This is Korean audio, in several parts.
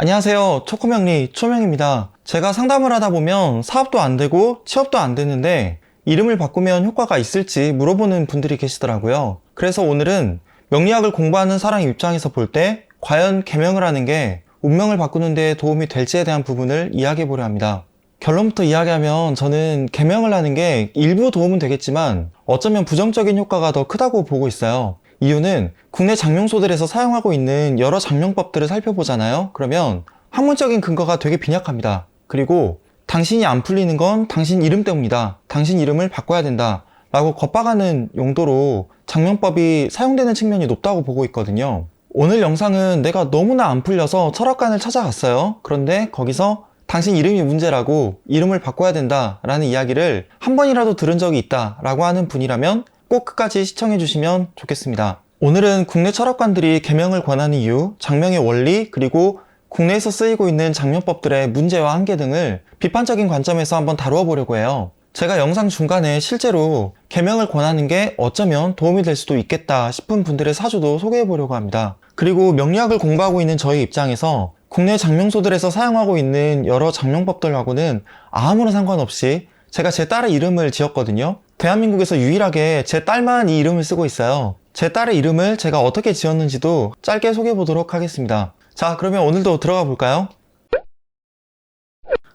안녕하세요. 초코명리 초명입니다. 제가 상담을 하다 보면 사업도 안 되고 취업도 안 되는데 이름을 바꾸면 효과가 있을지 물어보는 분들이 계시더라고요. 그래서 오늘은 명리학을 공부하는 사람 입장에서 볼 때 과연 계명을 하는 게 운명을 바꾸는 데 도움이 될지에 대한 부분을 이야기해 보려 합니다. 결론부터 이야기하면 저는 계명을 하는 게 일부 도움은 되겠지만 어쩌면 부정적인 효과가 더 크다고 보고 있어요. 이유는 국내 장명소들에서 사용하고 있는 여러 장명법들을 살펴보잖아요. 그러면 학문적인 근거가 되게 빈약합니다. 그리고 당신이 안 풀리는 건 당신 이름 때문이다. 당신 이름을 바꿔야 된다. 라고 겁박하는 용도로 장명법이 사용되는 측면이 높다고 보고 있거든요. 오늘 영상은 내가 너무나 안 풀려서 철학관을 찾아갔어요. 그런데 거기서 당신 이름이 문제라고 이름을 바꿔야 된다 라는 이야기를 한 번이라도 들은 적이 있다 라고 하는 분이라면 꼭 끝까지 시청해 주시면 좋겠습니다. 오늘은 국내 철학관들이 계명을 권하는 이유, 장명의 원리, 그리고 국내에서 쓰이고 있는 장명법들의 문제와 한계 등을 비판적인 관점에서 한번 다루어 보려고 해요. 제가 영상 중간에 실제로 계명을 권하는 게 어쩌면 도움이 될 수도 있겠다 싶은 분들의 사주도 소개해 보려고 합니다. 그리고 명리학을 공부하고 있는 저희 입장에서 국내 장명소들에서 사용하고 있는 여러 장명법들하고는 아무런 상관없이 제가 제 딸의 이름을 지었거든요. 대한민국에서 유일하게 제 딸만 이 이름을 쓰고 있어요. 제 딸의 이름을 제가 어떻게 지었는지도 짧게 소개해 보도록 하겠습니다. 자, 그러면 오늘도 들어가 볼까요?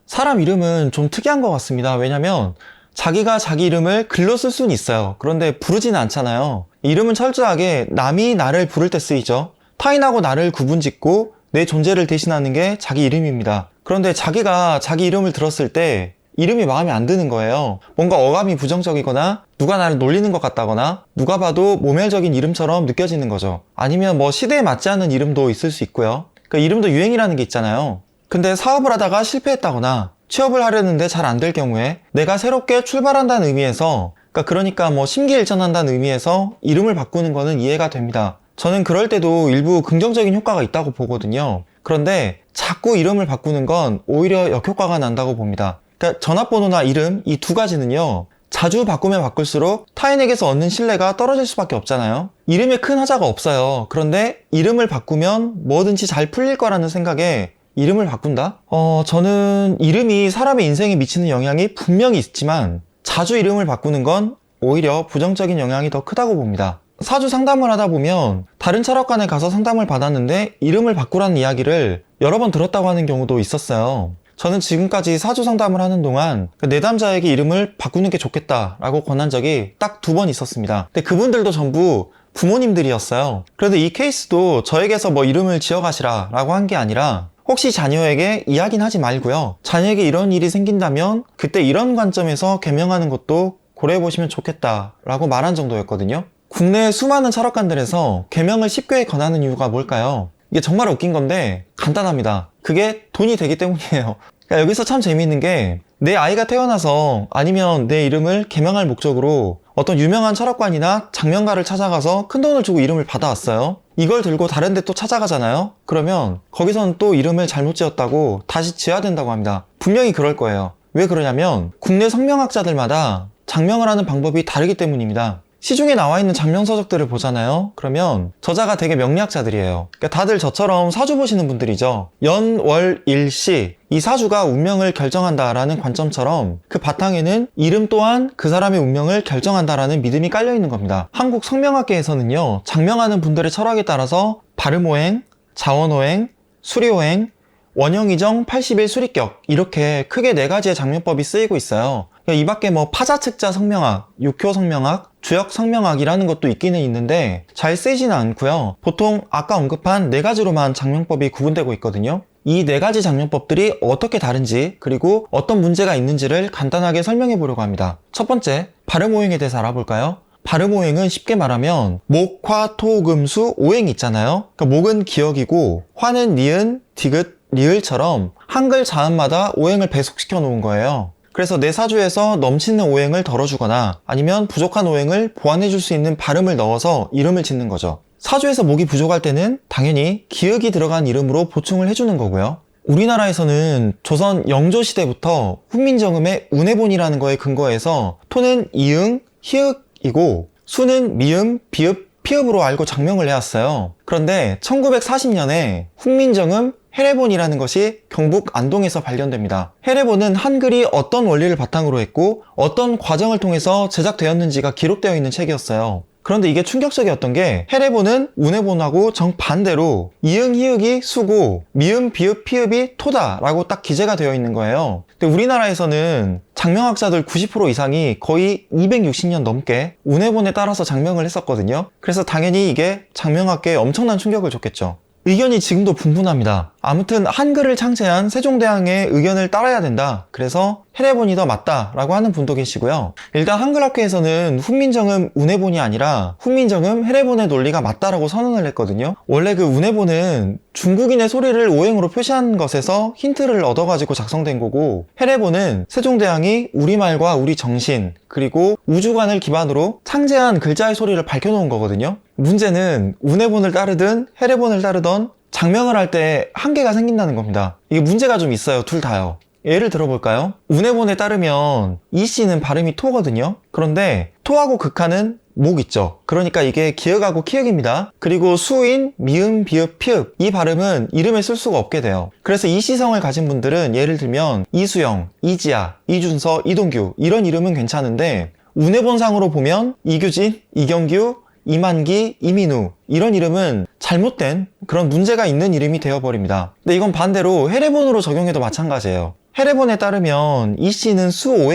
사람 이름은 좀 특이한 것 같습니다. 왜냐면 자기가 자기 이름을 글로 쓸 수는 있어요. 그런데 부르지는 않잖아요. 이름은 철저하게 남이 나를 부를 때 쓰이죠. 타인하고 나를 구분짓고 내 존재를 대신하는 게 자기 이름입니다. 그런데 자기가 자기 이름을 들었을 때 이름이 마음에 안 드는 거예요. 뭔가 어감이 부정적이거나 누가 나를 놀리는 것 같다거나 누가 봐도 모멸적인 이름처럼 느껴지는 거죠. 아니면 뭐 시대에 맞지 않는 이름도 있을 수 있고요. 그러니까 이름도 유행이라는 게 있잖아요. 근데 사업을 하다가 실패했다거나 취업을 하려는데 잘 안 될 경우에 내가 새롭게 출발한다는 의미에서 그러니까 뭐 심기일전한다는 의미에서 이름을 바꾸는 거는 이해가 됩니다. 저는 그럴 때도 일부 긍정적인 효과가 있다고 보거든요. 그런데 자꾸 이름을 바꾸는 건 오히려 역효과가 난다고 봅니다. 그러니까 전화번호나 이름 이 두 가지는요, 자주 바꾸면 바꿀수록 타인에게서 얻는 신뢰가 떨어질 수밖에 없잖아요. 이름에 큰 하자가 없어요. 그런데 이름을 바꾸면 뭐든지 잘 풀릴 거라는 생각에 이름을 바꾼다? 저는 이름이 사람의 인생에 미치는 영향이 분명히 있지만 자주 이름을 바꾸는 건 오히려 부정적인 영향이 더 크다고 봅니다. 사주 상담을 하다 보면 다른 철학관에 가서 상담을 받았는데 이름을 바꾸라는 이야기를 여러 번 들었다고 하는 경우도 있었어요. 저는 지금까지 사주 상담을 하는 동안 내담자에게 이름을 바꾸는 게 좋겠다라고 권한 적이 딱 2번 있었습니다. 근데 그분들도 전부 부모님들이었어요. 그런데 이 케이스도 저에게서 뭐 이름을 지어가시라 라고 한 게 아니라 혹시 자녀에게 이야기는 하지 말고요. 자녀에게 이런 일이 생긴다면 그때 이런 관점에서 계명하는 것도 고려해보시면 좋겠다라고 말한 정도였거든요. 국내 수많은 철학관들에서 계명을 쉽게 권하는 이유가 뭘까요? 이게 정말 웃긴 건데 간단합니다. 그게 돈이 되기 때문이에요. 그러니까 여기서 참 재미있는 게 내 아이가 태어나서 아니면 내 이름을 계명할 목적으로 어떤 유명한 철학관이나 장명가를 찾아가서 큰돈을 주고 이름을 받아왔어요. 이걸 들고 다른 데 또 찾아가잖아요. 그러면 거기서는 또 이름을 잘못 지었다고 다시 지어야 된다고 합니다. 분명히 그럴 거예요. 왜 그러냐면 국내 성명학자들마다 장명을 하는 방법이 다르기 때문입니다. 시중에 나와 있는 장명서적들을 보잖아요. 그러면 저자가 되게 명리학자들이에요. 그러니까 다들 저처럼 사주 보시는 분들이죠. 연, 월, 일, 시 이 사주가 운명을 결정한다라는 관점처럼 그 바탕에는 이름 또한 그 사람의 운명을 결정한다라는 믿음이 깔려 있는 겁니다. 한국 성명학계에서는요, 장명하는 분들의 철학에 따라서 발음호행, 자원호행, 수리호행, 원형이정 80일 수리격 이렇게 크게 4가지의 장명법이 쓰이고 있어요. 이 밖에 뭐 파자측자 성명학, 육효 성명학, 주역 성명학이라는 것도 있기는 있는데 잘 쓰이지는 않고요. 보통 아까 언급한 4가지로만 장명법이 구분되고 있거든요. 이 4가지 장명법들이 어떻게 다른지 그리고 어떤 문제가 있는지를 간단하게 설명해 보려고 합니다. 첫 번째, 발음오행에 대해서 알아볼까요? 발음오행은 쉽게 말하면 목, 화, 토, 금, 수, 오행이 있잖아요. 그러니까 목은 기역이고 화는 니은, 디귿, 리을처럼 한글 자음마다 오행을 배속시켜 놓은 거예요. 그래서 내 사주에서 넘치는 오행을 덜어주거나 아니면 부족한 오행을 보완해줄 수 있는 발음을 넣어서 이름을 짓는 거죠. 사주에서 목이 부족할 때는 당연히 기역이 들어간 이름으로 보충을 해주는 거고요. 우리나라에서는 조선 영조 시대부터 훈민정음의 운해본이라는 거에 근거해서 토는 이응, 히읗이고 수는 미음, 비읍, 피읍으로 알고 장명을 해왔어요. 그런데 1940년에 훈민정음 해례본이라는 것이 경북 안동에서 발견됩니다. 해례본은 한글이 어떤 원리를 바탕으로 했고 어떤 과정을 통해서 제작되었는지가 기록되어 있는 책이었어요. 그런데 이게 충격적이었던 게 해례본은 운해본하고 정반대로 이응 히읗이 수고 미음 비읍 피읍이 토다라고 딱 기재가 되어 있는 거예요. 근데 우리나라에서는 장명학자들 90% 이상이 거의 260년 넘게 운해본에 따라서 장명을 했었거든요. 그래서 당연히 이게 장명학계에 엄청난 충격을 줬겠죠. 의견이 지금도 분분합니다. 아무튼 한글을 창제한 세종대왕의 의견을 따라야 된다. 그래서 해례본이 더 맞다라고 하는 분도 계시고요. 일단 한글학회에서는 훈민정음 운해본이 아니라 훈민정음 해례본의 논리가 맞다라고 선언을 했거든요. 원래 그 운해본은 중국인의 소리를 오행으로 표시한 것에서 힌트를 얻어가지고 작성된 거고, 해례본은 세종대왕이 우리말과 우리 정신 그리고 우주관을 기반으로 창제한 글자의 소리를 밝혀놓은 거거든요. 문제는 운해본을 따르든 해례본을 따르던 장명을 할 때 한계가 생긴다는 겁니다. 이게 문제가 좀 있어요, 둘 다요. 예를 들어볼까요? 운해본에 따르면 이 씨는 발음이 토거든요. 그런데 토하고 극하는 목 있죠. 그러니까 이게 기역하고 키역입니다. 그리고 수인, 미음, 비읍, 피읍 이 발음은 이름에 쓸 수가 없게 돼요. 그래서 이 씨성을 가진 분들은 예를 들면 이수영, 이지아, 이준서, 이동규 이런 이름은 괜찮은데 운해본상으로 보면 이규진, 이경규, 이만기, 이민우 이런 이름은 잘못된 그런 문제가 있는 이름이 되어버립니다. 근데 이건 반대로 해례본으로 적용해도 마찬가지예요. 해례본에 따르면 이 씨는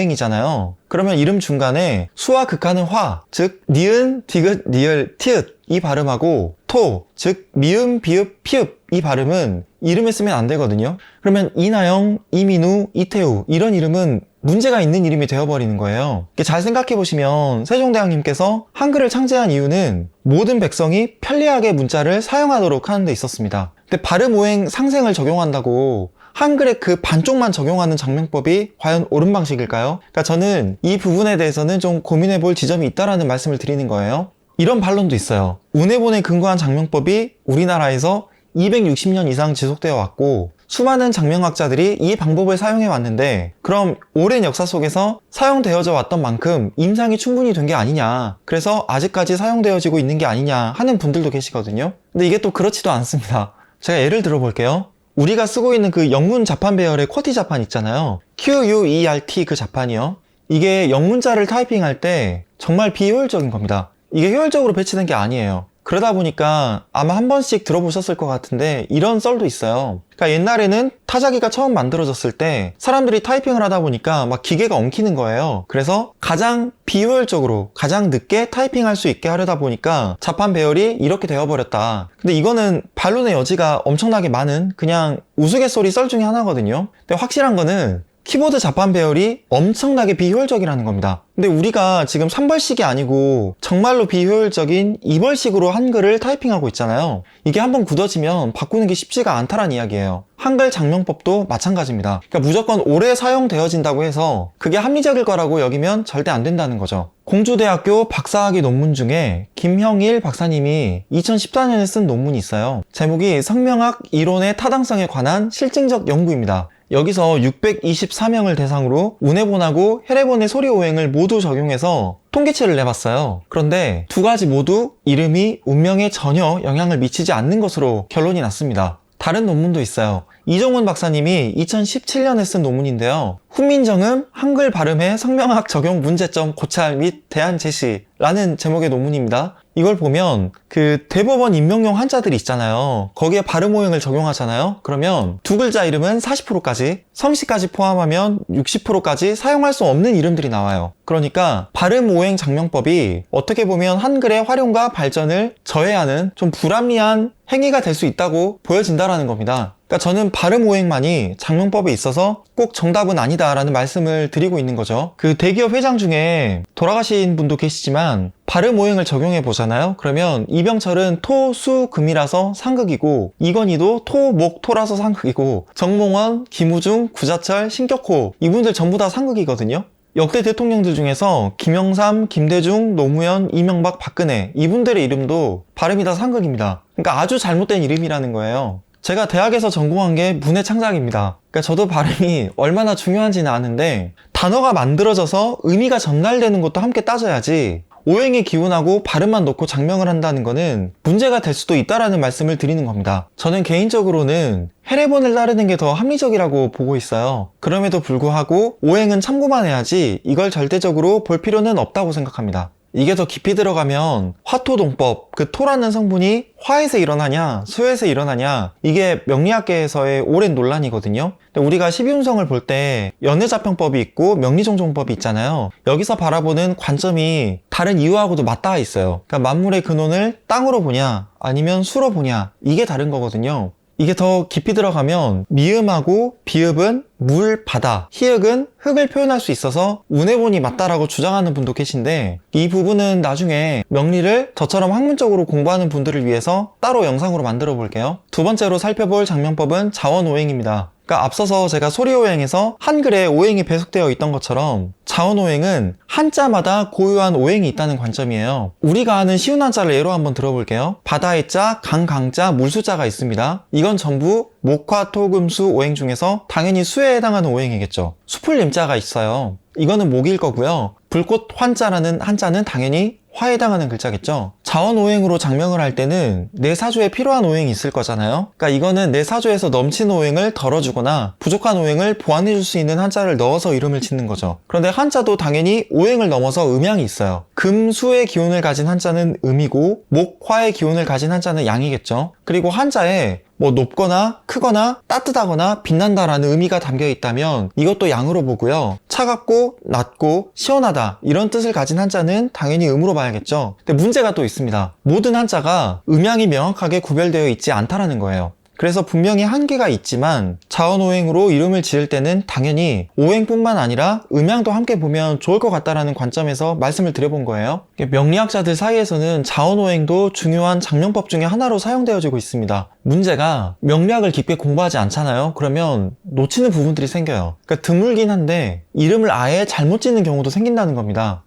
수오행이잖아요. 그러면 이름 중간에 수와 극하는 화, 즉 니은, 디귿, 리을, 티읕 이 발음하고 토, 즉 미음, 비읍, 피읍 이 발음은 이름에 쓰면 안 되거든요. 그러면 이나영, 이민우, 이태우 이런 이름은 문제가 있는 이름이 되어버리는 거예요. 잘 생각해보시면 세종대왕님께서 한글을 창제한 이유는 모든 백성이 편리하게 문자를 사용하도록 하는 데 있었습니다. 근데 발음 오행 상생을 적용한다고 한글의 그 반쪽만 적용하는 장명법이 과연 옳은 방식일까요? 그러니까 저는 이 부분에 대해서는 좀 고민해 볼 지점이 있다라는 말씀을 드리는 거예요. 이런 반론도 있어요. 운해본에 근거한 장명법이 우리나라에서 260년 이상 지속되어 왔고 수많은 장명학자들이 이 방법을 사용해 왔는데 그럼 오랜 역사 속에서 사용되어져 왔던 만큼 임상이 충분히 된 게 아니냐, 그래서 아직까지 사용되어지고 있는 게 아니냐 하는 분들도 계시거든요. 근데 이게 또 그렇지도 않습니다. 제가 예를 들어 볼게요. 우리가 쓰고 있는 그 영문 자판 배열의 쿼티 자판 있잖아요. QUERT 그 자판이요. 이게 영문자를 타이핑할 때 정말 비효율적인 겁니다. 이게 효율적으로 배치된 게 아니에요. 그러다 보니까 아마 한 번씩 들어보셨을 것 같은데 이런 썰도 있어요. 그러니까 옛날에는 타자기가 처음 만들어졌을 때 사람들이 타이핑을 하다 보니까 막 기계가 엉키는 거예요. 그래서 가장 비효율적으로 가장 늦게 타이핑할 수 있게 하려다 보니까 자판 배열이 이렇게 되어버렸다. 근데 이거는 반론의 여지가 엄청나게 많은 그냥 우스갯소리 썰 중에 하나거든요. 근데 확실한 거는 키보드 자판 배열이 엄청나게 비효율적이라는 겁니다. 근데 우리가 지금 3벌식이 아니고 정말로 비효율적인 2벌식으로 한글을 타이핑하고 있잖아요. 이게 한번 굳어지면 바꾸는 게 쉽지가 않다란 이야기예요. 한글 장명법도 마찬가지입니다. 그러니까 무조건 오래 사용되어진다고 해서 그게 합리적일 거라고 여기면 절대 안 된다는 거죠. 공주대학교 박사학위 논문 중에 김형일 박사님이 2014년에 쓴 논문이 있어요. 제목이 성명학 이론의 타당성에 관한 실증적 연구입니다. 여기서 624명을 대상으로 운해본하고 해례본의 소리 오행을 모두 적용해서 통계치를 내봤어요. 그런데 두 가지 모두 이름이 운명에 전혀 영향을 미치지 않는 것으로 결론이 났습니다. 다른 논문도 있어요. 이종훈 박사님이 2017년에 쓴 논문인데요. 훈민정음 한글 발음의 성명학 적용 문제점 고찰 및 대안 제시라는 제목의 논문입니다. 이걸 보면 그 대법원 임명용 한자들이 있잖아요. 거기에 발음 오행을 적용하잖아요. 그러면 두 글자 이름은 40%까지, 성씨까지 포함하면 60%까지 사용할 수 없는 이름들이 나와요. 그러니까 발음 오행 장명법이 어떻게 보면 한글의 활용과 발전을 저해하는 좀 불합리한 행위가 될 수 있다고 보여진다라는 겁니다. 그러니까 저는 발음 오행만이 장명법에 있어서 꼭 정답은 아니다라는 말씀을 드리고 있는 거죠. 그 대기업 회장 중에 돌아가신 분도 계시지만 발음 오행을 적용해 보잖아요. 그러면 이병철은 토, 수, 금이라서 상극이고, 이건희도 토, 목, 토라서 상극이고, 정몽원, 김우중, 구자철, 신격호 이분들 전부 다 상극이거든요. 역대 대통령들 중에서 김영삼, 김대중, 노무현, 이명박, 박근혜 이분들의 이름도 발음이 다 상극입니다. 그러니까 아주 잘못된 이름이라는 거예요. 제가 대학에서 전공한 게 문해창작입니다. 그러니까 저도 발음이 얼마나 중요한지는 아는데 단어가 만들어져서 의미가 전달되는 것도 함께 따져야지 오행이 기운하고 발음만 놓고 장명을 한다는 거는 문제가 될 수도 있다라는 말씀을 드리는 겁니다. 저는 개인적으로는 해례본을 따르는 게 더 합리적이라고 보고 있어요. 그럼에도 불구하고 오행은 참고만 해야지 이걸 절대적으로 볼 필요는 없다고 생각합니다. 이게 더 깊이 들어가면 화토동법, 그 토라는 성분이 화에서 일어나냐 수에서 일어나냐, 이게 명리학계에서의 오랜 논란이거든요. 근데 우리가 12운성을 볼 때 연회자평법이 있고 명리종종법이 있잖아요. 여기서 바라보는 관점이 다른 이유하고도 맞닿아 있어요. 그러니까 만물의 근원을 땅으로 보냐 아니면 수로 보냐, 이게 다른 거거든요. 이게 더 깊이 들어가면 미음하고 비읍은 물, 바다, 희읍은 흙을 표현할 수 있어서 운해본이 맞다라고 주장하는 분도 계신데, 이 부분은 나중에 명리를 저처럼 학문적으로 공부하는 분들을 위해서 따로 영상으로 만들어 볼게요. 두 번째로 살펴볼 장명법은 자원오행입니다. 그러니까 앞서서 제가 소리오행에서 한글에 오행이 배속되어 있던 것처럼 자원오행은 한자마다 고유한 오행이 있다는 관점이에요. 우리가 아는 쉬운 한자를 예로 한번 들어볼게요. 바다의 자, 강자, 물수자가 있습니다. 이건 전부 목화, 토, 금, 수 오행 중에서 당연히 수에 해당하는 오행이겠죠. 수풀 임자가 있어요. 이거는 목일 거고요. 불꽃 환자라는 한자는 당연히 화에 해당하는 글자겠죠. 자원오행으로 장명을 할 때는 내 사주에 필요한 오행이 있을 거잖아요. 그러니까 이거는 내 사주에서 넘치는 오행을 덜어주거나 부족한 오행을 보완해줄 수 있는 한자를 넣어서 이름을 짓는 거죠. 그런데 한자도 당연히 오행을 넘어서 음양이 있어요. 금, 수의 기운을 가진 한자는 음이고 목, 화의 기운을 가진 한자는 양이겠죠. 그리고 한자에 높거나 크거나 따뜻하거나 빛난다라는 의미가 담겨 있다면 이것도 양으로 보고요. 차갑고 낮고 시원하다 이런 뜻을 가진 한자는 당연히 음으로 봐야겠죠. 근데 문제가 또 있습니다. 모든 한자가 음양이 명확하게 구별되어 있지 않다라는 거예요. 그래서 분명히 한계가 있지만 자원오행으로 이름을 지을 때는 당연히 오행뿐만 아니라 음양도 함께 보면 좋을 것 같다라는 관점에서 말씀을 드려본 거예요. 명리학자들 사이에서는 자원오행도 중요한 장명법 중에 하나로 사용되어지고 있습니다. 문제가 명리학을 깊게 공부하지 않잖아요. 그러면 놓치는 부분들이 생겨요. 그러니까 드물긴 한데 이름을 아예 잘못 짓는 경우도 생긴다는 겁니다.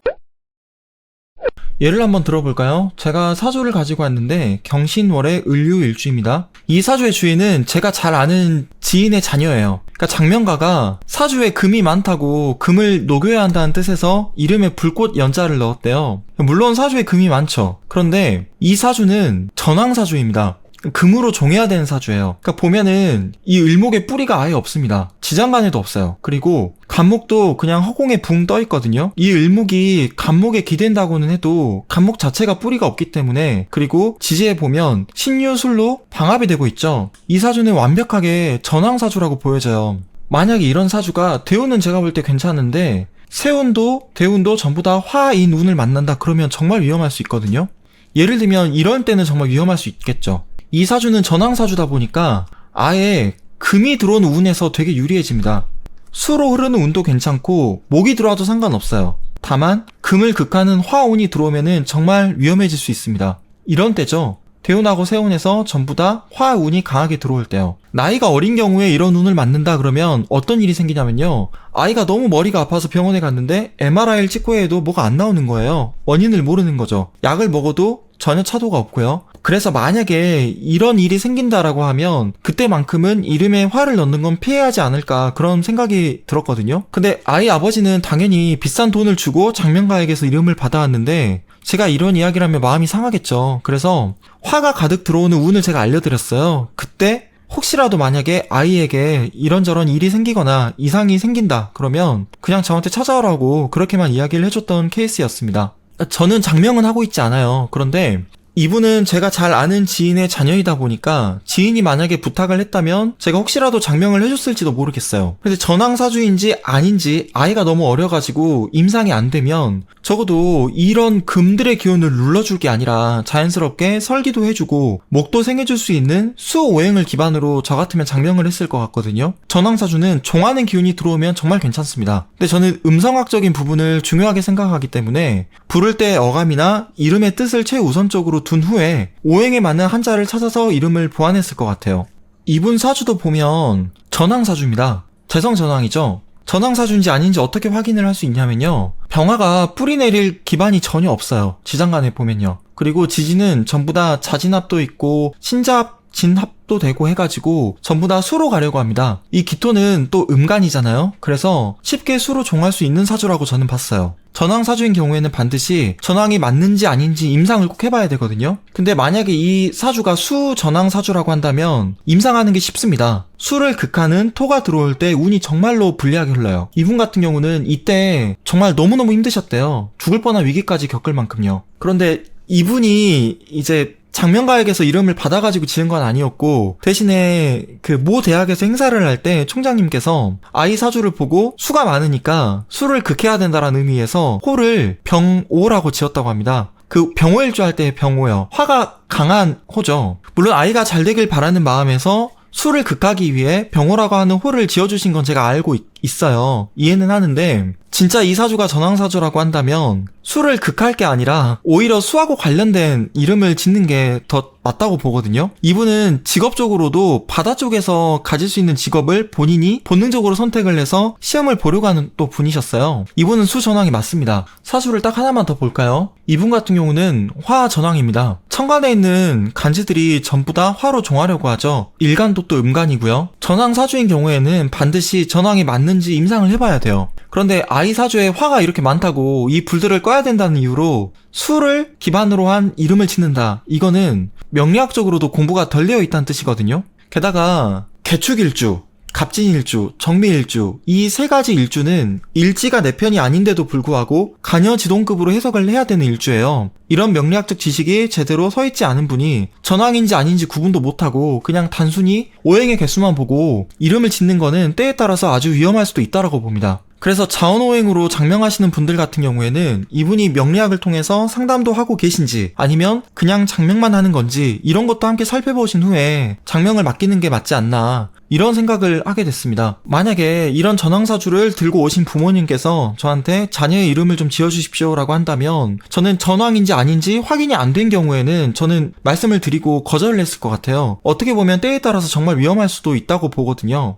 예를 한번 들어볼까요? 제가 사주를 가지고 왔는데 경신월의 을유일주입니다. 이 사주의 주인은 제가 잘 아는 지인의 자녀예요. 그러니까 장명가가 사주에 금이 많다고 금을 녹여야 한다는 뜻에서 이름에 불꽃 연자를 넣었대요. 물론 사주에 금이 많죠. 그런데 이 사주는 전황사주입니다. 금으로 종해야 되는 사주예요. 그러니까 보면은 이 을목에 뿌리가 아예 없습니다. 지장간에도 없어요. 그리고 간목도 그냥 허공에 붕 떠 있거든요. 이 을목이 간목에 기댄다고는 해도 간목 자체가 뿌리가 없기 때문에, 그리고 지지에 보면 신유술로 방합이 되고 있죠. 이 사주는 완벽하게 전황사주라고 보여져요. 만약에 이런 사주가 대운은 제가 볼 때 괜찮은데 세운도 대운도 전부 다 화인 운을 만난다 그러면 정말 위험할 수 있거든요. 예를 들면 이런 때는 정말 위험할 수 있겠죠. 이 사주는 전황사주다 보니까 아예 금이 들어오는 운에서 되게 유리해집니다. 수로 흐르는 운도 괜찮고 목이 들어와도 상관없어요. 다만 금을 극하는 화운이 들어오면은 정말 위험해질 수 있습니다. 이런 때죠. 대운하고 세운에서 전부 다 화운이 강하게 들어올 때요. 나이가 어린 경우에 이런 운을 맞는다 그러면 어떤 일이 생기냐면요. 아이가 너무 머리가 아파서 병원에 갔는데 MRI를 찍고 해도 뭐가 안 나오는 거예요. 원인을 모르는 거죠. 약을 먹어도 전혀 차도가 없고요. 그래서 만약에 이런 일이 생긴다라고 하면 그때만큼은 이름에 화를 넣는 건 피해야 하지 않을까 그런 생각이 들었거든요. 근데 아이 아버지는 당연히 비싼 돈을 주고 장명가에게서 이름을 받아왔는데 제가 이런 이야기를 하면 마음이 상하겠죠. 그래서 화가 가득 들어오는 운을 제가 알려드렸어요. 그때 혹시라도 만약에 아이에게 이런저런 일이 생기거나 이상이 생긴다 그러면 그냥 저한테 찾아오라고 그렇게만 이야기를 해줬던 케이스였습니다. 저는 장명은 하고 있지 않아요. 그런데 이분은 제가 잘 아는 지인의 자녀이다 보니까 지인이 만약에 부탁을 했다면 제가 혹시라도 장명을 해줬을지도 모르겠어요. 근데 전황사주인지 아닌지 아이가 너무 어려가지고 임상이 안 되면 적어도 이런 금들의 기운을 눌러줄 게 아니라 자연스럽게 설기도 해주고 목도 생해줄 수 있는 수오행을 기반으로 저 같으면 장명을 했을 것 같거든요. 전황사주는 종하는 기운이 들어오면 정말 괜찮습니다. 근데 저는 음성학적인 부분을 중요하게 생각하기 때문에 부를 때 어감이나 이름의 뜻을 최우선적으로 둔 후에 오행에 맞는 한자를 찾아서 이름을 보완했을 것 같아요. 이분 사주도 보면 전황사주입니다. 재성전황이죠. 전황사주인지 아닌지 어떻게 확인을 할 수 있냐면요. 병화가 뿌리 내릴 기반이 전혀 없어요. 지장간에 보면요. 그리고 지지는 전부 다 자진합도 있고 신잡 진합도 되고 해가지고 전부 다 수로 가려고 합니다. 이 기토는 또 음간이잖아요. 그래서 쉽게 수로 종할 수 있는 사주라고 저는 봤어요. 전왕사주인 경우에는 반드시 전왕이 맞는지 아닌지 임상을 꼭 해봐야 되거든요. 근데 만약에 이 사주가 수 전왕사주라고 한다면 임상하는 게 쉽습니다. 수를 극하는 토가 들어올 때 운이 정말로 불리하게 흘러요. 이분 같은 경우는 이때 정말 너무너무 힘드셨대요. 죽을 뻔한 위기까지 겪을 만큼요. 그런데 이분이 이제 장명가에게서 이름을 받아가지고 지은 건 아니었고, 대신에 그 모 대학에서 행사를 할 때 총장님께서 아이 사주를 보고 수가 많으니까 수를 극해야 된다라는 의미에서 호를 병오라고 지었다고 합니다. 그 병호일주 할 때 병호요. 화가 강한 호죠. 물론 아이가 잘 되길 바라는 마음에서 수를 극하기 위해 병호라고 하는 호를 지어주신 건 제가 알고 있어요. 이해는 하는데 진짜 이 사주가 전왕사주라고 한다면 수를 극할 게 아니라 오히려 수하고 관련된 이름을 짓는 게 더 맞다고 보거든요. 이분은 직업적으로도 바다 쪽에서 가질 수 있는 직업을 본인이 본능적으로 선택을 해서 시험을 보려고 하는 또 분이셨어요. 이분은 수 전왕이 맞습니다. 사주를 딱 하나만 더 볼까요? 이분 같은 경우는 화 전왕입니다. 천간에 있는 간지들이 전부 다 화로 종하려고 하죠. 일간도 또 음간이고요. 전왕 사주인 경우에는 반드시 전왕이 맞는지 임상을 해봐야 돼요. 그런데 아이 사주에 화가 이렇게 많다고 이 불들을 꺼야 된다는 이유로 수를 기반으로 한 이름을 짓는다. 이거는 명리학적으로도 공부가 덜 되어 있다는 뜻이거든요. 게다가 개축일주, 갑진일주, 정미일주 이 세 가지 일주는 일지가 내 편이 아닌데도 불구하고 간여지동급으로 해석을 해야 되는 일주예요. 이런 명리학적 지식이 제대로 서있지 않은 분이 전왕인지 아닌지 구분도 못하고 그냥 단순히 오행의 개수만 보고 이름을 짓는 거는 때에 따라서 아주 위험할 수도 있다고 봅니다. 그래서 자원오행으로 장명하시는 분들 같은 경우에는 이분이 명리학을 통해서 상담도 하고 계신지 아니면 그냥 장명만 하는 건지 이런 것도 함께 살펴보신 후에 장명을 맡기는 게 맞지 않나 이런 생각을 하게 됐습니다. 만약에 이런 전왕사주를 들고 오신 부모님께서 저한테 자녀의 이름을 좀 지어주십시오 라고 한다면 저는 전왕인지 아닌지 확인이 안 된 경우에는 저는 말씀을 드리고 거절을 했을 것 같아요. 어떻게 보면 때에 따라서 정말 위험할 수도 있다고 보거든요.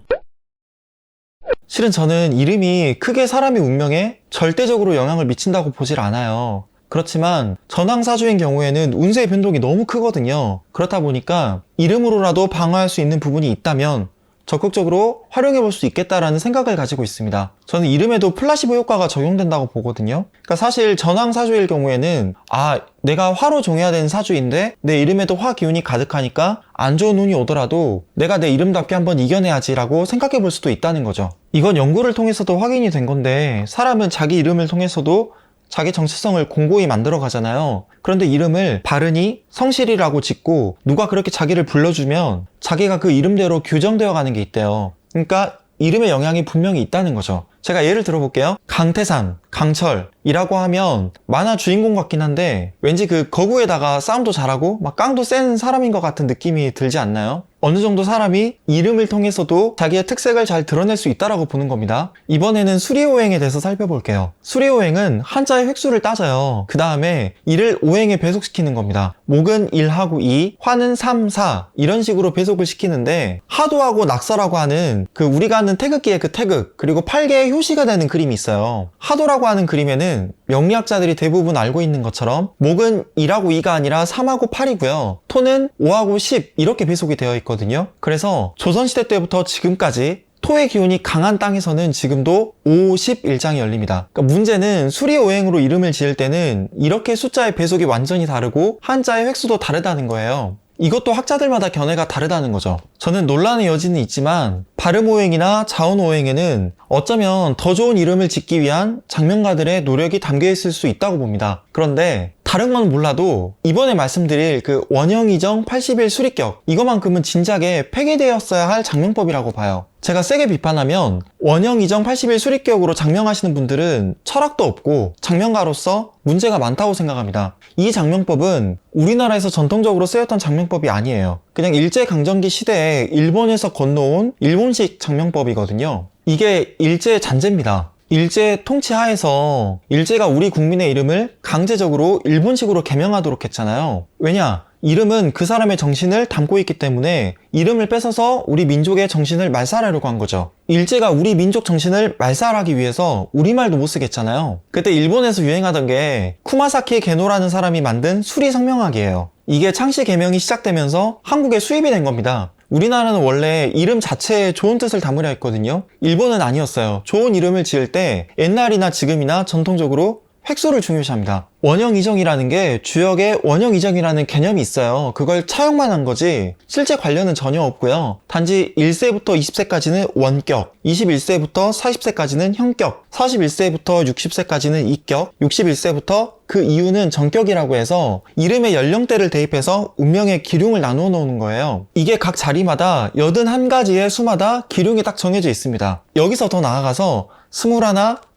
실은 저는 이름이 크게 사람의 운명에 절대적으로 영향을 미친다고 보질 않아요. 그렇지만 전왕사주인 경우에는 운세의 변동이 너무 크거든요. 그렇다 보니까 이름으로라도 방어할 수 있는 부분이 있다면 적극적으로 활용해 볼 수 있겠다라는 생각을 가지고 있습니다. 저는 이름에도 플라시보 효과가 적용된다고 보거든요. 그러니까 사실 전왕사주일 경우에는 내가 화로 종해야 되는 사주인데 내 이름에도 화 기운이 가득하니까 안 좋은 운이 오더라도 내가 내 이름답게 한번 이겨내야지 라고 생각해 볼 수도 있다는 거죠. 이건 연구를 통해서도 확인이 된 건데 사람은 자기 이름을 통해서도 자기 정체성을 공고히 만들어 가잖아요. 그런데 이름을 바르니 성실이라고 짓고 누가 그렇게 자기를 불러주면 자기가 그 이름대로 규정되어 가는 게 있대요. 그러니까 이름의 영향이 분명히 있다는 거죠. 제가 예를 들어볼게요. 강태산, 강철이라고 하면 만화 주인공 같긴 한데 왠지 그 거구에다가 싸움도 잘하고 막 깡도 센 사람인 것 같은 느낌이 들지 않나요? 어느 정도 사람이 이름을 통해서도 자기의 특색을 잘 드러낼 수 있다라고 보는 겁니다. 이번에는 수리오행에 대해서 살펴볼게요. 수리오행은 한자의 획수를 따져요. 그 다음에 이를 오행에 배속시키는 겁니다. 목은 1하고 2, 화는 3, 4 이런 식으로 배속을 시키는데 하도하고 낙서라고 하는 그 우리가 하는 태극기의 그 태극 그리고 8개의 효시가 되는 그림이 있어요. 하도라고 하는 그림에는 명리학자들이 대부분 알고 있는 것처럼 목은 1하고 2가 아니라 3하고 8이고요. 토는 5하고 10 이렇게 배속이 되어 있거든요. 그래서 조선시대 때부터 지금까지 토의 기운이 강한 땅에서는 지금도 5, 10 일장이 열립니다. 그러니까 문제는 수리오행으로 이름을 지을 때는 이렇게 숫자의 배속이 완전히 다르고 한자의 획수도 다르다는 거예요. 이것도 학자들마다 견해가 다르다는 거죠. 저는 논란의 여지는 있지만 발음오행이나 자원오행에는 어쩌면 더 좋은 이름을 짓기 위한 장명가들의 노력이 담겨 있을 수 있다고 봅니다. 그런데 다른 건 몰라도 이번에 말씀드릴 그 원형이정 80일 수리격 이거만큼은 진작에 폐기되었어야 할 장명법이라고 봐요. 제가 세게 비판하면 원형이정 80일 수리격으로 장명하시는 분들은 철학도 없고 장명가로서 문제가 많다고 생각합니다. 이 장명법은 우리나라에서 전통적으로 쓰였던 장명법이 아니에요. 그냥 일제강점기 시대에 일본에서 건너온 일본식 장명법이거든요. 이게 일제의 잔재입니다. 일제 통치 하에서 일제가 우리 국민의 이름을 강제적으로 일본식으로 개명하도록 했잖아요. 왜냐? 이름은 그 사람의 정신을 담고 있기 때문에 이름을 뺏어서 우리 민족의 정신을 말살하려고 한 거죠. 일제가 우리 민족 정신을 말살하기 위해서 우리말도 못 쓰겠잖아요. 그때 일본에서 유행하던 게 쿠마사키 게노라는 사람이 만든 수리성명학이에요. 이게 창씨 개명이 시작되면서 한국에 수입이 된 겁니다. 우리나라는 원래 이름 자체에 좋은 뜻을 담으려 했거든요. 일본은 아니었어요. 좋은 이름을 지을 때 옛날이나 지금이나 전통적으로 획수를 중요시합니다. 원형이정이라는 게 주역에 원형이정이라는 개념이 있어요. 그걸 차용만 한 거지 실제 관련은 전혀 없고요. 단지 1세부터 20세까지는 원격, 21세부터 40세까지는 형격, 41세부터 60세까지는 이격, 61세부터 그 이유는 전격이라고 해서 이름의 연령대를 대입해서 운명의 기륭을 나누어 놓는 거예요. 이게 각 자리마다 81가지의 수마다 기륭이 딱 정해져 있습니다. 여기서 더 나아가서 21,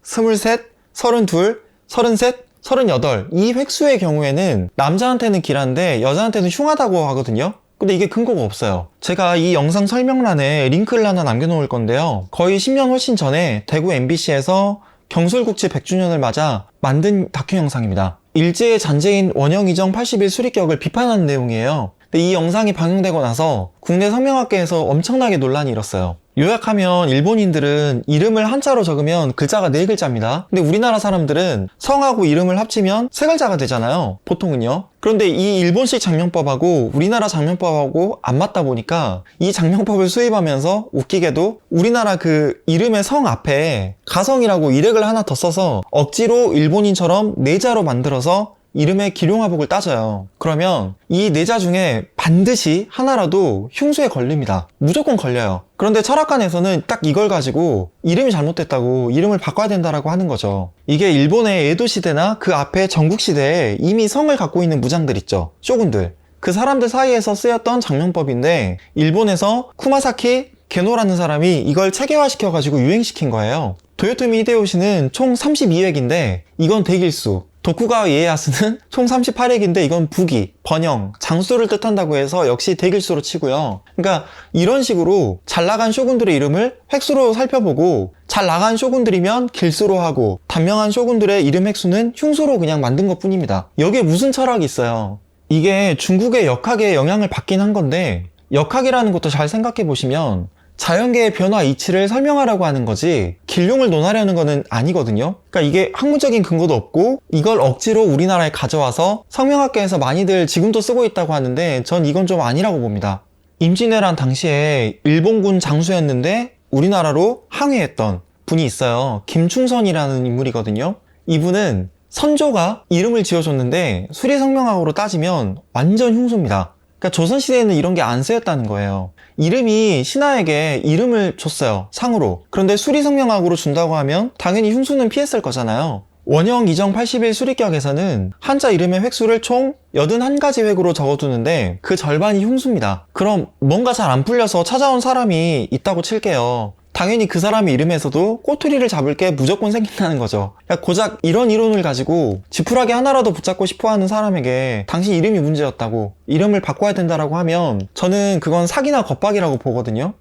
23, 32, 33, 38 이 획수의 경우에는 남자한테는 길한데 여자한테는 흉하다고 하거든요. 근데 이게 근거가 없어요. 제가 이 영상 설명란에 링크를 하나 남겨놓을 건데요. 거의 10년 훨씬 전에 대구 MBC에서 경술국지 100주년을 맞아 만든 다큐 영상입니다. 일제의 잔재인 원형이정 80일 수리격을 비판하는 내용이에요. 근데 이 영상이 방영되고 나서 국내 성명학계에서 엄청나게 논란이 일었어요. 요약하면 일본인들은 이름을 한자로 적으면 글자가 4글자입니다. 근데 우리나라 사람들은 성하고 이름을 합치면 3글자가 되잖아요. 보통은요. 그런데 이 일본식 장명법하고 우리나라 장명법하고 안 맞다 보니까 이 장명법을 수입하면서 웃기게도 우리나라 그 이름의 성 앞에 가성이라고 일획을 하나 더 써서 억지로 일본인처럼 4자로 만들어서 이름의 기룡화복을 따져요. 그러면 이 4자 중에 반드시 하나라도 흉수에 걸립니다. 무조건 걸려요. 그런데 철학관에서는 딱 이걸 가지고 이름이 잘못됐다고 이름을 바꿔야 된다라고 하는 거죠. 이게 일본의 에도 시대나 그 앞에 전국 시대에 이미 성을 갖고 있는 무장들 있죠. 쇼군들. 그 사람들 사이에서 쓰였던 장명법인데 일본에서 쿠마사키 게노라는 사람이 이걸 체계화시켜가지고 유행시킨 거예요. 도요토미 히데요시는 총 32획인데 이건 대길수. 도쿠가와 이에야스는 총 38획인데 이건 부기, 번영, 장수를 뜻한다고 해서 역시 대길수로 치고요. 그러니까 이런 식으로 잘 나간 쇼군들의 이름을 획수로 살펴보고 잘 나간 쇼군들이면 길수로 하고 단명한 쇼군들의 이름 획수는 흉수로 그냥 만든 것 뿐입니다. 여기에 무슨 철학이 있어요? 이게 중국의 역학에 영향을 받긴 한 건데 역학이라는 것도 잘 생각해 보시면 자연계의 변화 이치를 설명하라고 하는 거지 길룡을 논하려는 거는 아니거든요. 그러니까 이게 학문적인 근거도 없고 이걸 억지로 우리나라에 가져와서 성명학계에서 많이들 지금도 쓰고 있다고 하는데 전 이건 좀 아니라고 봅니다. 임진왜란 당시에 일본군 장수였는데 우리나라로 항해했던 분이 있어요. 김충선이라는 인물이거든요. 이분은 선조가 이름을 지어줬는데 수리성명학으로 따지면 완전 흉수입니다. 그러니까 조선시대에는 이런 게 안 쓰였다는 거예요. 이름이 신하에게 이름을 줬어요. 상으로. 그런데 수리성명학으로 준다고 하면 당연히 흉수는 피했을 거잖아요. 원형 이정 80일 수리격에서는 한자 이름의 획수를 총 81가지 획으로 적어두는데 그 절반이 흉수입니다. 그럼 뭔가 잘 안 풀려서 찾아온 사람이 있다고 칠게요. 당연히 그 사람의 이름에서도 꼬투리를 잡을 게 무조건 생긴다는 거죠. 그러니까 고작 이런 이론을 가지고 지푸라기 하나라도 붙잡고 싶어하는 사람에게 당신 이름이 문제였다고 이름을 바꿔야 된다라고 하면 저는 그건 사기나 겁박이라고 보거든요.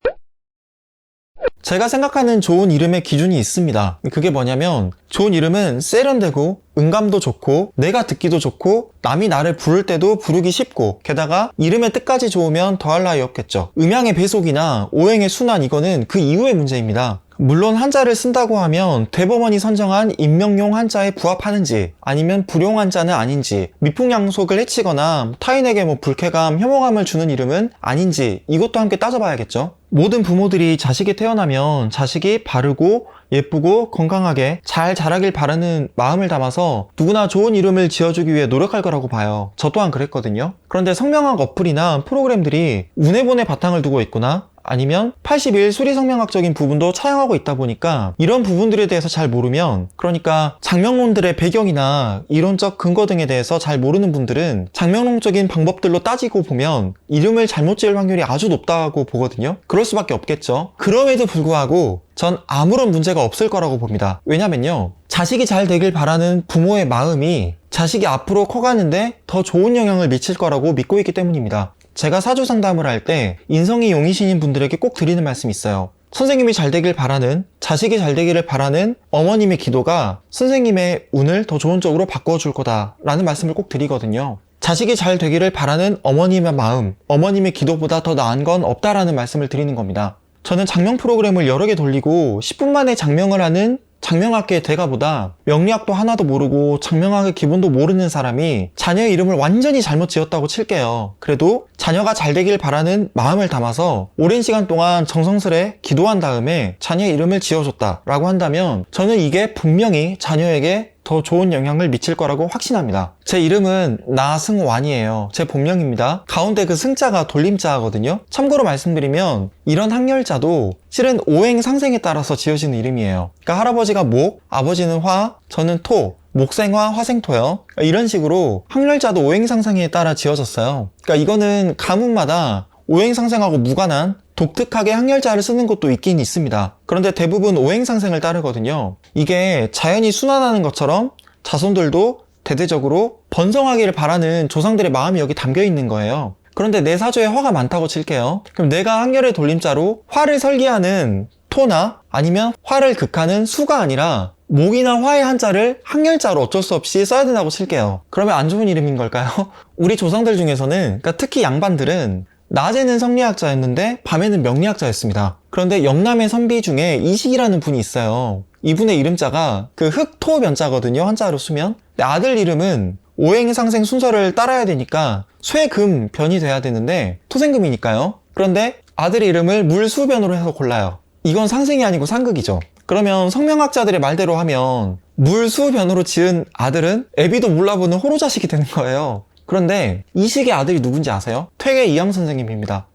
제가 생각하는 좋은 이름의 기준이 있습니다. 그게 뭐냐면 좋은 이름은 세련되고 음감도 좋고 내가 듣기도 좋고 남이 나를 부를 때도 부르기 쉽고 게다가 이름의 뜻까지 좋으면 더할 나위 없겠죠. 음양의 배속이나 오행의 순환 이거는 그 이후의 문제입니다. 물론 한자를 쓴다고 하면 대법원이 선정한 임명용 한자에 부합하는지 아니면 불용 한자는 아닌지 미풍양속을 해치거나 타인에게 불쾌감, 혐오감을 주는 이름은 아닌지 이것도 함께 따져봐야겠죠. 모든 부모들이 자식이 태어나면 자식이 바르고 예쁘고 건강하게 잘 자라길 바라는 마음을 담아서 누구나 좋은 이름을 지어주기 위해 노력할 거라고 봐요. 저 또한 그랬거든요. 그런데 성명학 어플이나 프로그램들이 운해본의 바탕을 두고 있구나 아니면 80일 수리성명학적인 부분도 차용하고 있다 보니까 이런 부분들에 대해서 잘 모르면 그러니까 장명론들의 배경이나 이론적 근거 등에 대해서 잘 모르는 분들은 장명론적인 방법들로 따지고 보면 이름을 잘못 지을 확률이 아주 높다고 보거든요. 그럴 수밖에 없겠죠. 그럼에도 불구하고 전 아무런 문제가 없을 거라고 봅니다. 왜냐면요. 자식이 잘 되길 바라는 부모의 마음이 자식이 앞으로 커가는데 더 좋은 영향을 미칠 거라고 믿고 있기 때문입니다. 제가 사주 상담을 할 때 인성이 용이신인 분들에게 꼭 드리는 말씀이 있어요. 선생님이 잘 되길 바라는, 자식이 잘 되기를 바라는 어머님의 기도가 선생님의 운을 더 좋은 쪽으로 바꿔줄 거다라는 말씀을 꼭 드리거든요. 자식이 잘 되기를 바라는 어머님의 마음, 어머님의 기도보다 더 나은 건 없다라는 말씀을 드리는 겁니다. 저는 장명 프로그램을 여러 개 돌리고 10분 만에 장명을 하는 장명학계의 대가보다 명리학도 하나도 모르고 장명학의 기본도 모르는 사람이 자녀의 이름을 완전히 잘못 지었다고 칠게요. 그래도 자녀가 잘 되길 바라는 마음을 담아서 오랜 시간 동안 정성스레 기도한 다음에 자녀의 이름을 지어줬다라고 한다면 저는 이게 분명히 자녀에게 더 좋은 영향을 미칠 거라고 확신합니다. 제 이름은 나승완이에요. 제 본명입니다. 가운데 그 승자가 돌림자거든요. 참고로 말씀드리면 이런 항렬자도 실은 오행상생에 따라서 지어지는 이름이에요. 그러니까 할아버지가 목, 아버지는 화, 저는 토, 목생화, 화생토요. 이런 식으로 항렬자도 오행상생에 따라 지어졌어요. 그러니까 이거는 가문마다 오행상생하고 무관한 독특하게 항렬자를 쓰는 것도 있긴 있습니다. 그런데 대부분 오행상생을 따르거든요. 이게 자연이 순환하는 것처럼 자손들도 대대적으로 번성하기를 바라는 조상들의 마음이 여기 담겨 있는 거예요. 그런데 내 사주에 화가 많다고 칠게요. 그럼 내가 항렬의 돌림자로 화를 설계하는 토나 아니면 화를 극하는 수가 아니라 목이나 화의 한자를 항렬자로 어쩔 수 없이 써야 된다고 칠게요. 그러면 안 좋은 이름인 걸까요? 우리 조상들 중에서는, 그러니까 특히 양반들은 낮에는 성리학자였는데 밤에는 명리학자였습니다. 그런데 영남의 선비 중에 이식이라는 분이 있어요. 이분의 이름자가 그 흑토변자거든요. 한자로 쓰면. 근데 아들 이름은 오행상생 순서를 따라야 되니까 쇠금변이 돼야 되는데 토생금이니까요. 그런데 아들 이름을 물수변으로 해서 골라요. 이건 상생이 아니고 상극이죠. 그러면 성명학자들의 말대로 하면 물수변으로 지은 아들은 애비도 몰라보는 호로자식이 되는 거예요. 그런데 이식의 아들이 누군지 아세요? 퇴계 이양 선생님입니다.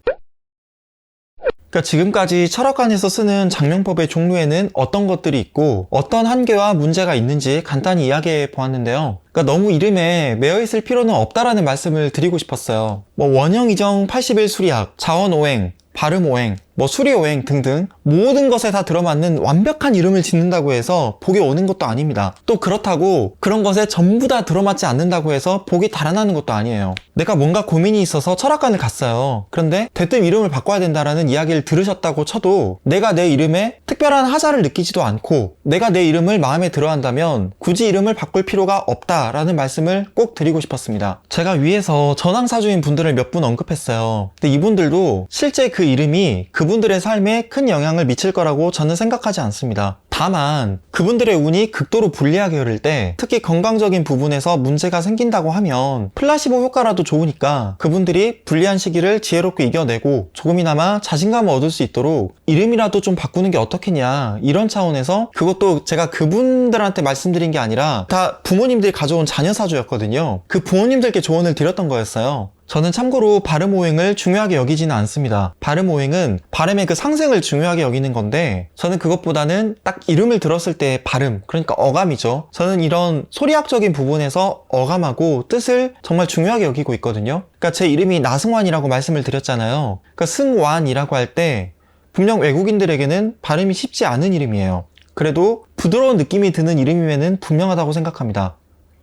그러니까 지금까지 철학관에서 쓰는 장명법의 종류에는 어떤 것들이 있고 어떤 한계와 문제가 있는지 간단히 이야기해 보았는데요. 그러니까 너무 이름에 매여 있을 필요는 없다라는 말씀을 드리고 싶었어요. 원형이정 81 수리학, 자원오행, 발음오행, 수리오행 등등 모든 것에 다 들어맞는 완벽한 이름을 짓는다고 해서 복이 오는 것도 아닙니다. 또 그렇다고 그런 것에 전부 다 들어맞지 않는다고 해서 복이 달아나는 것도 아니에요. 내가 뭔가 고민이 있어서 철학관을 갔어요. 그런데 대뜸 이름을 바꿔야 된다라는 이야기를 들으셨다고 쳐도 내가 내 이름에 특별한 하자를 느끼지도 않고 내가 내 이름을 마음에 들어한다면 굳이 이름을 바꿀 필요가 없다라는 말씀을 꼭 드리고 싶었습니다. 제가 위에서 전황사주인 분들을 몇 분 언급했어요. 근데 이분들도 실제 그 이름이 그분들의 삶에 큰 영향을 미칠 거라고 저는 생각하지 않습니다. 다만 그분들의 운이 극도로 불리하게 흐를 때 특히 건강적인 부분에서 문제가 생긴다고 하면 플라시보 효과라도 좋으니까 그분들이 불리한 시기를 지혜롭게 이겨내고 조금이나마 자신감을 얻을 수 있도록 이름이라도 좀 바꾸는 게 어떻겠냐 이런 차원에서 그것도 제가 그분들한테 말씀드린 게 아니라 다 부모님들이 가져온 자녀 사주였거든요. 그 부모님들께 조언을 드렸던 거였어요. 저는 참고로 발음오행을 중요하게 여기지는 않습니다. 발음오행은 발음의 그 상생을 중요하게 여기는 건데 저는 그것보다는 딱 이름을 들었을 때의 발음, 그러니까 어감이죠. 저는 이런 소리학적인 부분에서 어감하고 뜻을 정말 중요하게 여기고 있거든요. 그러니까 제 이름이 나승완이라고 말씀을 드렸잖아요. 그러니까 승완이라고 할 때 분명 외국인들에게는 발음이 쉽지 않은 이름이에요. 그래도 부드러운 느낌이 드는 이름이면은 분명하다고 생각합니다.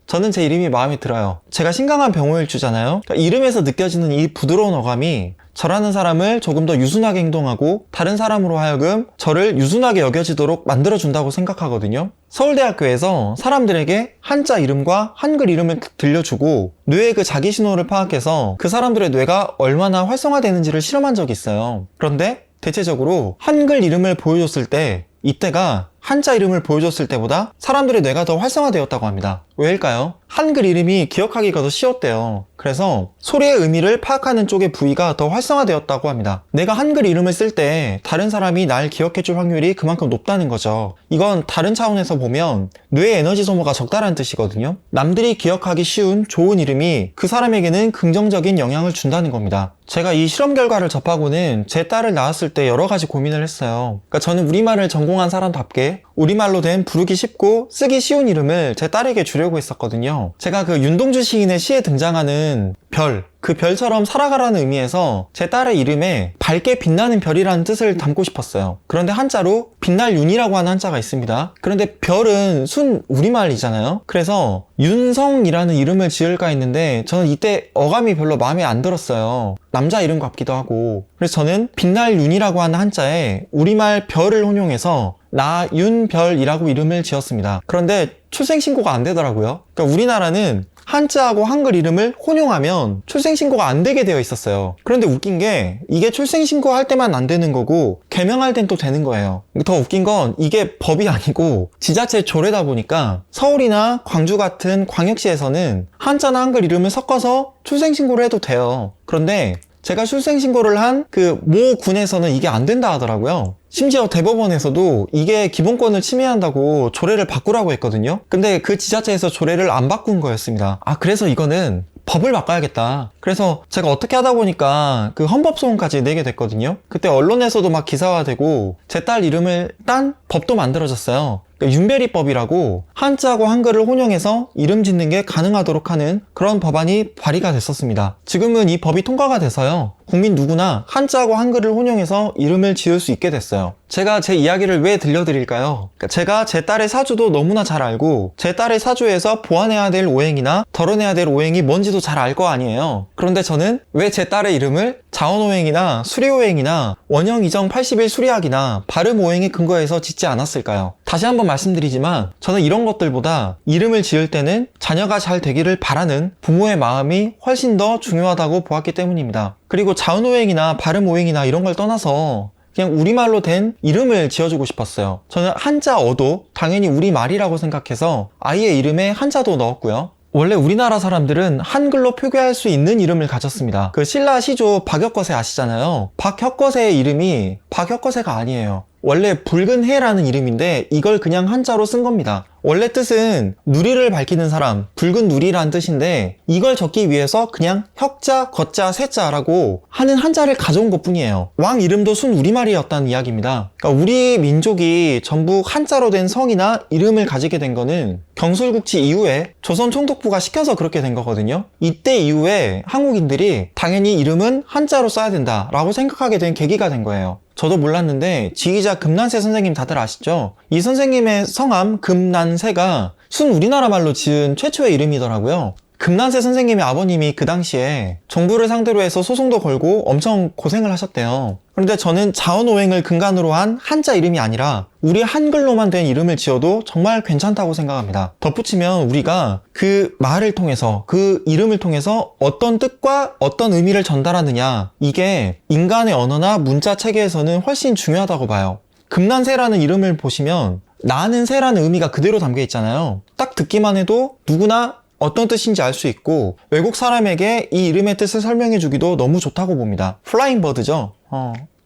저는 제 이름이 마음에 들어요. 제가 신강한 병호일주잖아요. 그러니까 이름에서 느껴지는 이 부드러운 어감이 저라는 사람을 조금 더 유순하게 행동하고 다른 사람으로 하여금 저를 유순하게 여겨지도록 만들어준다고 생각하거든요. 서울대학교에서 사람들에게 한자 이름과 한글 이름을 들려주고 뇌의 그 자기 신호를 파악해서 그 사람들의 뇌가 얼마나 활성화되는지를 실험한 적이 있어요. 그런데 대체적으로 한글 이름을 보여줬을 때 이때가 한자 이름을 보여줬을 때보다 사람들의 뇌가 더 활성화되었다고 합니다. 왜일까요? 한글 이름이 기억하기가 더 쉬웠대요. 그래서 소리의 의미를 파악하는 쪽의 부위가 더 활성화되었다고 합니다. 내가 한글 이름을 쓸 때 다른 사람이 날 기억해줄 확률이 그만큼 높다는 거죠. 이건 다른 차원에서 보면 뇌의 에너지 소모가 적다라는 뜻이거든요. 남들이 기억하기 쉬운 좋은 이름이 그 사람에게는 긍정적인 영향을 준다는 겁니다. 제가 이 실험 결과를 접하고는 제 딸을 낳았을 때 여러 가지 고민을 했어요. 그러니까 저는 우리말을 전공한 사람답게 우리말로 된 부르기 쉽고 쓰기 쉬운 이름을 제 딸에게 주려고 했었거든요. 제가 그 윤동주 시인의 시에 등장하는 별, 그 별처럼 살아가라는 의미에서 제 딸의 이름에 밝게 빛나는 별이라는 뜻을 담고 싶었어요. 그런데 한자로 빛날 윤이라고 하는 한자가 있습니다. 그런데 별은 순 우리말이잖아요. 그래서 윤성이라는 이름을 지을까 했는데 저는 이때 어감이 별로 마음에 안 들었어요. 남자 이름 같기도 하고. 그래서 저는 빛날 윤이라고 하는 한자에 우리말 별을 혼용해서 나윤별이라고 이름을 지었습니다. 그런데 출생신고가 안 되더라고요. 그러니까 우리나라는 한자하고 한글 이름을 혼용하면 출생신고가 안 되게 되어 있었어요. 그런데 웃긴 게 이게 출생신고 할 때만 안 되는 거고 개명할 땐 또 되는 거예요. 더 웃긴 건 이게 법이 아니고 지자체 조례다 보니까 서울이나 광주 같은 광역시에서는 한자나 한글 이름을 섞어서 출생신고를 해도 돼요. 그런데 제가 출생신고를 한 그 모 군에서는 이게 안 된다 하더라고요. 심지어 대법원에서도 이게 기본권을 침해한다고 조례를 바꾸라고 했거든요. 근데 그 지자체에서 조례를 안 바꾼 거였습니다. 그래서 이거는 법을 바꿔야겠다. 그래서 제가 어떻게 하다 보니까 그 헌법소원까지 내게 됐거든요. 그때 언론에서도 막 기사화되고 제 딸 이름을 딴 법도 만들어졌어요. 윤별이법이라고 한자하고 한글을 혼용해서 이름 짓는 게 가능하도록 하는 그런 법안이 발의가 됐었습니다. 지금은 이 법이 통과가 돼서요. 국민 누구나 한자하고 한글을 혼용해서 이름을 지을 수 있게 됐어요. 제가 제 이야기를 왜 들려드릴까요? 제가 제 딸의 사주도 너무나 잘 알고 제 딸의 사주에서 보완해야 될 오행이나 덜어내야 될 오행이 뭔지도 잘 알 거 아니에요. 그런데 저는 왜 제 딸의 이름을 자원오행이나 수리오행이나 원형 이정 80일 수리학이나 발음오행에 근거해서 짓지 않았을까요? 다시 한번 말씀드리지만 저는 이런 것들보다 이름을 지을 때는 자녀가 잘 되기를 바라는 부모의 마음이 훨씬 더 중요하다고 보았기 때문입니다. 그리고 자원오행이나 발음오행이나 이런 걸 떠나서 그냥 우리말로 된 이름을 지어주고 싶었어요. 저는 한자어도 당연히 우리말이라고 생각해서 아이의 이름에 한자도 넣었고요. 원래 우리나라 사람들은 한글로 표기할 수 있는 이름을 가졌습니다. 그 신라 시조 박혁거세 아시잖아요. 박혁거세의 이름이 박혁거세가 아니에요. 원래 붉은 해라는 이름인데 이걸 그냥 한자로 쓴 겁니다. 원래 뜻은 누리를 밝히는 사람, 붉은 누리라는 뜻인데 이걸 적기 위해서 그냥 혁자, 거자, 세자라고 하는 한자를 가져온 것 뿐이에요. 왕 이름도 순 우리말이었다는 이야기입니다. 그러니까 우리 민족이 전부 한자로 된 성이나 이름을 가지게 된 거는 경술국치 이후에 조선 총독부가 시켜서 그렇게 된 거거든요. 이때 이후에 한국인들이 당연히 이름은 한자로 써야 된다라고 생각하게 된 계기가 된 거예요. 저도 몰랐는데 지휘자 금난세 선생님 다들 아시죠? 이 선생님의 성함 금난세가 순 우리나라 말로 지은 최초의 이름이더라고요. 금난세 선생님의 아버님이 그 당시에 정부를 상대로 해서 소송도 걸고 엄청 고생을 하셨대요. 그런데 저는 자원오행을 근간으로 한 한자 이름이 아니라 우리 한글로만 된 이름을 지어도 정말 괜찮다고 생각합니다. 덧붙이면 우리가 그 말을 통해서 그 이름을 통해서 어떤 뜻과 어떤 의미를 전달하느냐, 이게 인간의 언어나 문자 체계에서는 훨씬 중요하다고 봐요. 금난세라는 이름을 보시면 나는 새라는 의미가 그대로 담겨 있잖아요. 딱 듣기만 해도 누구나 어떤 뜻인지 알 수 있고 외국 사람에게 이 이름의 뜻을 설명해 주기도 너무 좋다고 봅니다. 플라잉 버드죠.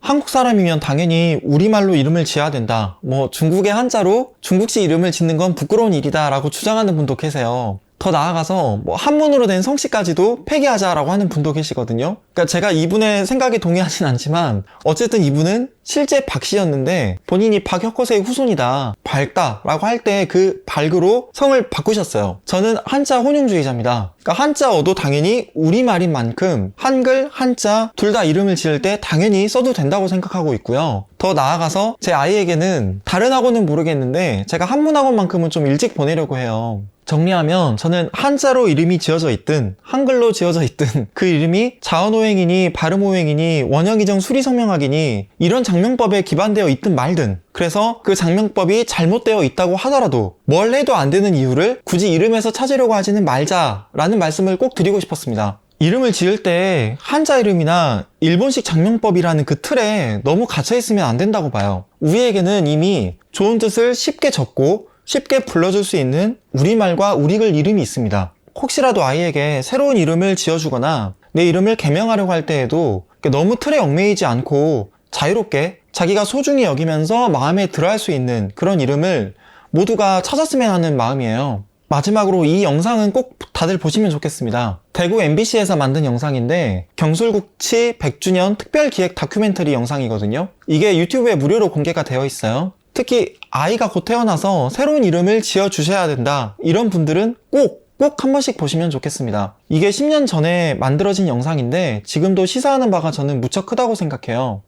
한국 사람이면 당연히 우리말로 이름을 지어야 된다. 중국의 한자로 중국식 이름을 짓는 건 부끄러운 일이다 라고 주장하는 분도 계세요. 더 나아가서 한문으로 된 성씨까지도 폐기하자라고 하는 분도 계시거든요. 그러니까 제가 이분의 생각에 동의하진 않지만 어쨌든 이분은 실제 박씨였는데 본인이 박혁거세의 후손이다, 밝다 라고 할 때 그 밝으로 성을 바꾸셨어요. 저는 한자 혼용주의자입니다. 그러니까 한자어도 당연히 우리말인 만큼 한글, 한자 둘 다 이름을 지을 때 당연히 써도 된다고 생각하고 있고요. 더 나아가서 제 아이에게는 다른 학원은 모르겠는데 제가 한문학원만큼은 좀 일찍 보내려고 해요. 정리하면 저는 한자로 이름이 지어져 있든 한글로 지어져 있든 그 이름이 자원오행이니 발음오행이니 원형이정 수리성명학이니 이런 장명법에 기반되어 있든 말든, 그래서 그 장명법이 잘못되어 있다고 하더라도 뭘 해도 안 되는 이유를 굳이 이름에서 찾으려고 하지는 말자라는 말씀을 꼭 드리고 싶었습니다. 이름을 지을 때 한자 이름이나 일본식 장명법이라는 그 틀에 너무 갇혀있으면 안 된다고 봐요. 우리에게는 이미 좋은 뜻을 쉽게 적고 쉽게 불러줄 수 있는 우리말과 우리글 이름이 있습니다. 혹시라도 아이에게 새로운 이름을 지어주거나 내 이름을 개명하려고 할 때에도 너무 틀에 얽매이지 않고 자유롭게 자기가 소중히 여기면서 마음에 들어할 수 있는 그런 이름을 모두가 찾았으면 하는 마음이에요. 마지막으로 이 영상은 꼭 다들 보시면 좋겠습니다. 대구 MBC에서 만든 영상인데 경술국치 100주년 특별기획 다큐멘터리 영상이거든요. 이게 유튜브에 무료로 공개가 되어 있어요. 특히 아이가 곧 태어나서 새로운 이름을 지어주셔야 된다, 이런 분들은 꼭 꼭 한 번씩 보시면 좋겠습니다. 이게 10년 전에 만들어진 영상인데 지금도 시사하는 바가 저는 무척 크다고 생각해요.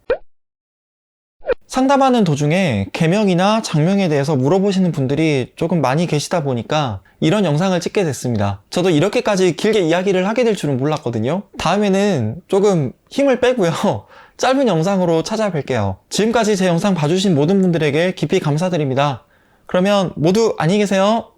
상담하는 도중에 계명이나 장명에 대해서 물어보시는 분들이 조금 많이 계시다 보니까 이런 영상을 찍게 됐습니다. 저도 이렇게까지 길게 이야기를 하게 될 줄은 몰랐거든요. 다음에는 조금 힘을 빼고요. 짧은 영상으로 찾아뵐게요. 지금까지 제 영상 봐주신 모든 분들에게 깊이 감사드립니다. 그러면 모두 안녕히 계세요.